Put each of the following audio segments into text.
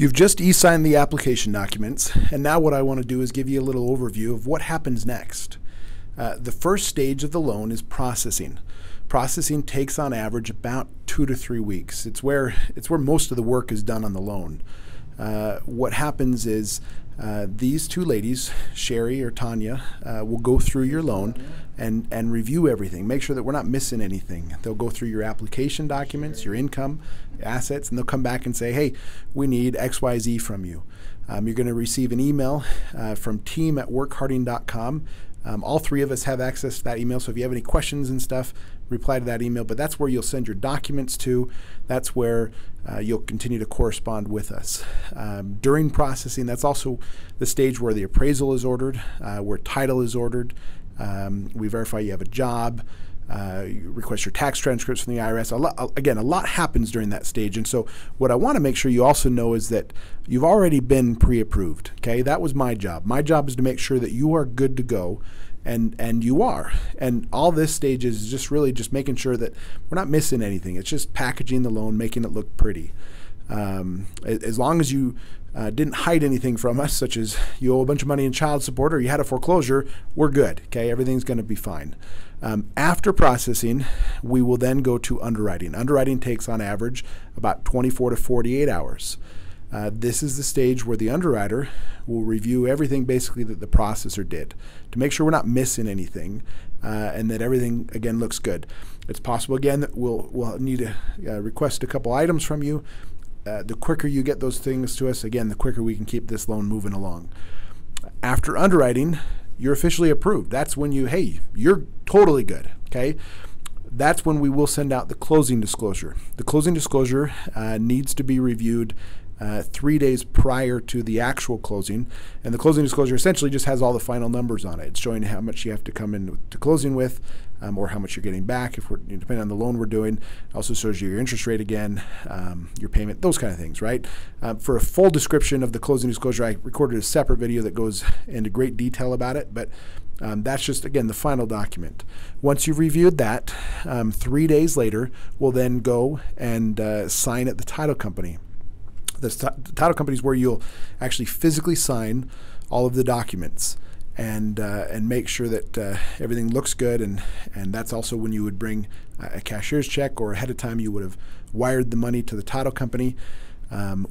You've just e-signed the application documents, and now what I want to do is give you a little overview of what happens next. The first stage of the loan is processing. Processing takes on average about 2 to 3 weeks. It's where most of the work is done on the loan. What happens is these two ladies, Sherry or Tanya, will go through your loan and review everything. Make sure that we're not missing anything. They'll go through your application documents, your income, assets, and they'll come back and say, hey, we need XYZ from you. You're going to receive an email from team@workharding.com. All three of us have access to that email, so if you have any questions and stuff, reply to that email. But that's where you'll send your documents to. That's where you'll continue to correspond with us. During processing, that's also the stage where the appraisal is ordered, where title is ordered. We verify you have a job. You request your tax transcripts from the IRS. A lot happens during that stage. And so what I want to make sure you also know is that you've already been pre-approved. Okay, that was my job. My job is to make sure that you are good to go, and you are. And all this stage is just really just making sure that we're not missing anything. It's just packaging the loan, making it look pretty. As long as you didn't hide anything from us, such as you owe a bunch of money in child support or you had a foreclosure, we're good. Okay, everything's going to be fine. After processing, we will then go to underwriting. Underwriting takes on average about 24 to 48 hours. This is the stage where the underwriter will review everything basically that the processor did to make sure we're not missing anything and that everything, again, looks good. It's possible, again, that we'll need to request a couple items from you. The quicker you get those things to us, again, the quicker we can keep this loan moving along. After underwriting, you're officially approved. That's when you're totally good, okay? That's when we will send out the closing disclosure. The closing disclosure needs to be reviewed 3 days prior to the actual closing, and the closing disclosure essentially just has all the final numbers on it. It's showing how much you have to come in to closing with, or how much you're getting back, depending on the loan we're doing. It also shows you your interest rate again, your payment, those kind of things, right? For a full description of the closing disclosure, I recorded a separate video that goes into great detail about it, but that's just, again, the final document. Once you've reviewed that, 3 days later, we'll then go and sign at the title company. The title company is where you'll actually physically sign all of the documents and make sure that everything looks good. And that's also when you would bring a cashier's check, or ahead of time you would have wired the money to the title company.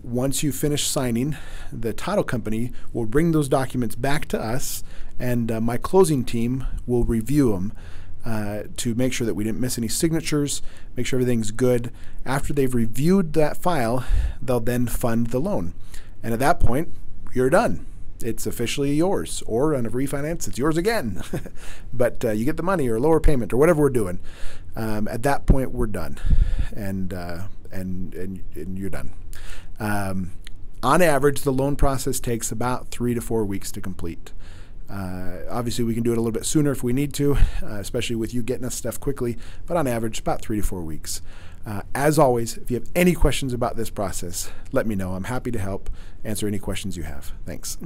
Once you finish signing, the title company will bring those documents back to us, and my closing team will review them to make sure that we didn't miss any signatures, make sure everything's good. After they've reviewed that file, they'll then fund the loan. And at that point, you're done. It's officially yours. Or on a refinance, it's yours again. But you get the money or a lower payment or whatever we're doing. At that point, we're done. And you're done. On average, the loan process takes about 3 to 4 weeks to complete. Obviously, we can do it a little bit sooner if we need to, especially with you getting us stuff quickly, but on average, about 3 to 4 weeks. As always, if you have any questions about this process, let me know. I'm happy to help answer any questions you have. Thanks.